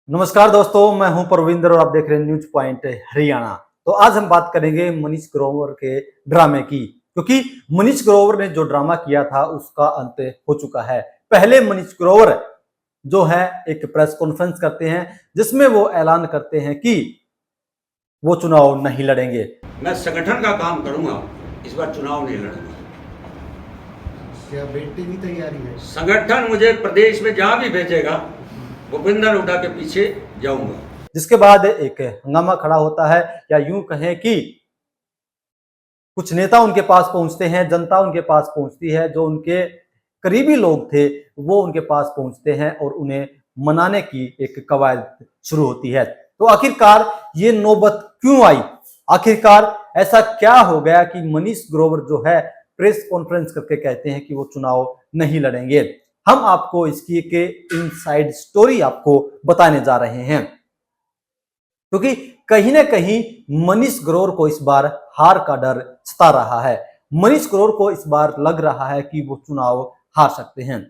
नमस्कार दोस्तों, मैं हूं परविंदर और आप देख रहे हैं न्यूज पॉइंट हरियाणा। तो आज हम बात करेंगे मनीष ग्रोवर के ड्रामे की, क्योंकि मनीष ग्रोवर ने जो ड्रामा किया था उसका अंत हो चुका है। पहले मनीष ग्रोवर जो है एक प्रेस कॉन्फ्रेंस करते हैं जिसमें वो ऐलान करते हैं कि वो चुनाव नहीं लड़ेंगे। मैं संगठन का काम करूंगा, इस बार चुनाव नहीं लड़ूंगा। क्या बेटी की तैयारी है? संगठन मुझे प्रदेश में जहां भी भेजेगा भूपेंद्र हुड्डा के पीछे जाऊंगा। जिसके बाद एक हंगामा खड़ा होता है, या यूं कहें कि कुछ नेता उनके पास पहुंचते हैं, जनता उनके पास पहुंचती है, जो उनके करीबी लोग थे वो उनके पास पहुंचते हैं और उन्हें मनाने की एक कवायद शुरू होती है। तो आखिरकार ये नौबत क्यों आई? आखिरकार ऐसा क्या हो गया कि मनीष ग्रोवर जो है प्रेस कॉन्फ्रेंस करके कहते हैं कि वो चुनाव नहीं लड़ेंगे? हम आपको इसकी एक इनसाइड स्टोरी आपको बताने जा रहे हैं, क्योंकि कहीं ना कहीं मनीष ग्रोवर को इस बार हार का डर सता रहा है। मनीष ग्रोवर को इस बार लग रहा है कि वो चुनाव हार सकते हैं।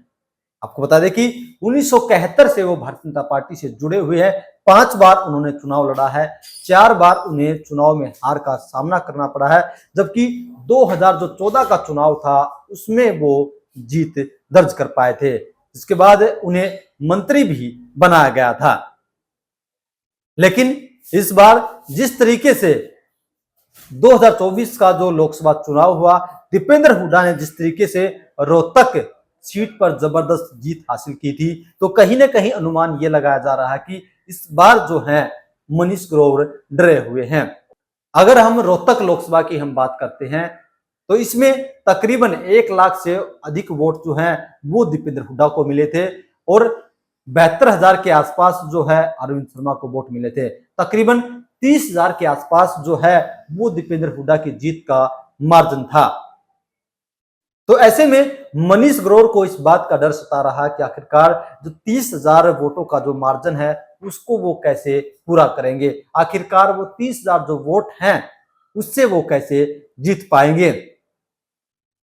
आपको बता दें कि 1971 से वो भारतीय जनता पार्टी से जुड़े हुए हैं। 5 बार उन्होंने चुनाव लड़ा है, 4 बार उन्हें चुनाव में हार का सामना करना पड़ा है, जबकि 2014 का चुनाव था उसमें वो जीत दर्ज कर पाए थे, जिसके बाद उन्हें मंत्री भी बनाया गया था। लेकिन इस बार जिस तरीके से 2024 का जो लोकसभा चुनाव हुआ, दीपेंद्र हुड्डा ने जिस तरीके से रोहतक सीट पर जबरदस्त जीत हासिल की थी, तो कहीं ना कहीं अनुमान ये लगाया जा रहा है कि इस बार जो है मनीष ग्रोवर डरे हुए हैं। अगर हम रोहतक लोकसभा की हम बात करते हैं तो इसमें तकरीबन 1 लाख से अधिक वोट जो हैं वो दीपेंद्र हुड्डा को मिले थे और 72,000 के आसपास जो है अरविंद शर्मा को वोट मिले थे। तकरीबन 30,000 के आसपास जो है वो दीपेंद्र हुड्डा की जीत का मार्जिन था। तो ऐसे में मनीष ग्रोवर को इस बात का डर सता रहा कि आखिरकार जो 30,000 वोटों का जो मार्जिन है उसको वो कैसे पूरा करेंगे, आखिरकार वो 30,000 जो वोट हैं उससे वो कैसे जीत पाएंगे।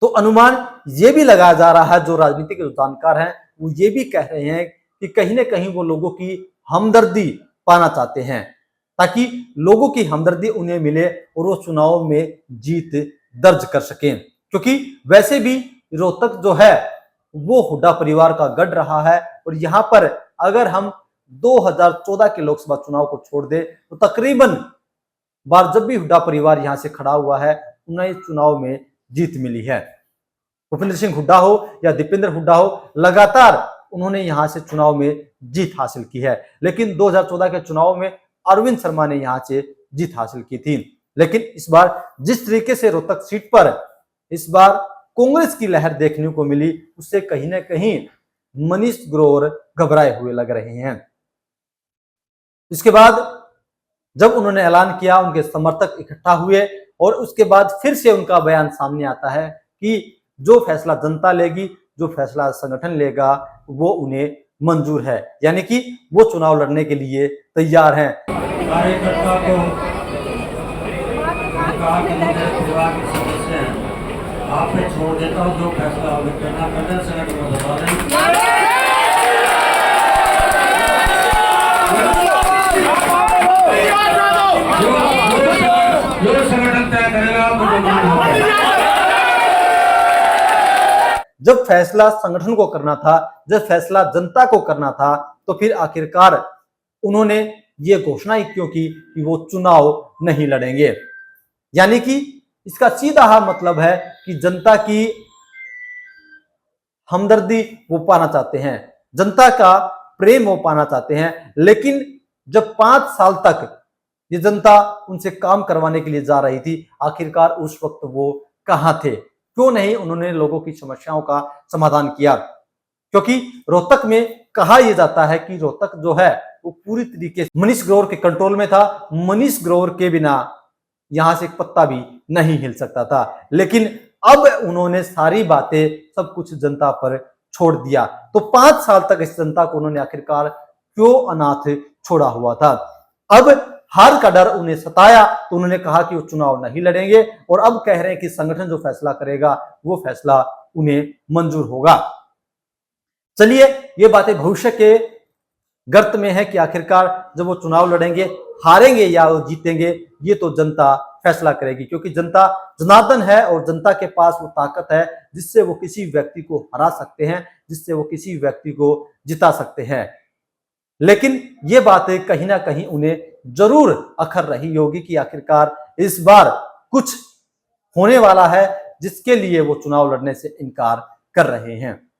तो अनुमान ये भी लगाया जा रहा है, जो राजनीतिक जानकार हैं वो ये भी कह रहे हैं कि कहीं ना कहीं वो लोगों की हमदर्दी पाना चाहते हैं, ताकि लोगों की हमदर्दी उन्हें मिले और वो चुनाव में जीत दर्ज कर सकें। क्योंकि वैसे भी रोहतक जो है वो हुड्डा परिवार का गढ़ रहा है, और यहाँ पर अगर हम 2014 के लोकसभा चुनाव को छोड़ दे तो तकरीबन बार जब भी हुड्डा परिवार यहाँ से खड़ा हुआ है उन्हें चुनाव में जीत मिली है। भूपेंद्र सिंह हुड्डा हो या दीपेंद्र हुड्डा हो, लगातार उन्होंने यहाँ से चुनाव में जीत हासिल की है। लेकिन 2014 के चुनाव में अरविंद शर्मा ने यहाँ से जीत हासिल की थी। लेकिन इस बार जिस तरीके से रोहतक सीट पर इस बार कांग्रेस की लहर देखने को मिली, उससे कहीं ना कहीं मनीष ग्रोवर घबराए हुए लग रहे हैं। इसके बाद जब उन्होंने ऐलान किया, उनके समर्थक इकट्ठा हुए और उसके बाद फिर से उनका बयान सामने आता है कि जो फैसला जनता लेगी, जो फैसला संगठन लेगा, वो उन्हें मंजूर है, यानी कि वो चुनाव लड़ने के लिए तैयार हैं। कार्यकर्ता को कहा कि मुझे परिवार के सदस्य हैं, आप पे छोड़ देता हूँ, जो फैसला होगा करना करना, संगठन को बता दें। जो संगठन तय करेगा जब फैसला संगठन को करना था, जब फैसला जनता को करना था, तो फिर आखिरकार उन्होंने ये घोषणा ही क्यों की कि वो चुनाव नहीं लड़ेंगे? यानी कि इसका सीधा मतलब है कि जनता की हमदर्दी वो पाना चाहते हैं, जनता का प्रेम वो पाना चाहते हैं। लेकिन जब 5 साल तक ये जनता उनसे काम करवाने के लिए जा रही थी, आखिरकार उस वक्त वो कहां थे? क्यों नहीं उन्होंने लोगों की समस्याओं का समाधान किया? क्योंकि रोहतक में कहा यह जाता है कि रोहतक जो है वो पूरी तरीके से मनीष ग्रोवर के कंट्रोल में था। मनीष ग्रोवर के बिना यहां से एक पत्ता भी नहीं हिल सकता था। लेकिन अब उन्होंने सारी बातें, सब कुछ जनता पर छोड़ दिया। तो 5 साल तक इस जनता को उन्होंने आखिरकार क्यों अनाथ छोड़ा हुआ था? अब हार का डर उन्हें सताया, तो उन्होंने कहा कि वो चुनाव नहीं लड़ेंगे, और अब कह रहे हैं कि संगठन जो फैसला करेगा वो फैसला उन्हें मंजूर होगा। चलिए, ये बातें भविष्य के गर्त में है कि आखिरकार जब वो चुनाव लड़ेंगे, हारेंगे या वो जीतेंगे, ये तो जनता फैसला करेगी, क्योंकि जनता जनार्दन है और जनता के पास वो ताकत है जिससे वो किसी व्यक्ति को हरा सकते हैं, जिससे वो किसी व्यक्ति को जिता सकते हैं। लेकिन ये बातें कहीं ना कहीं उन्हें जरूर अखर रही होगी कि आखिरकार इस बार कुछ होने वाला है जिसके लिए वो चुनाव लड़ने से इनकार कर रहे हैं।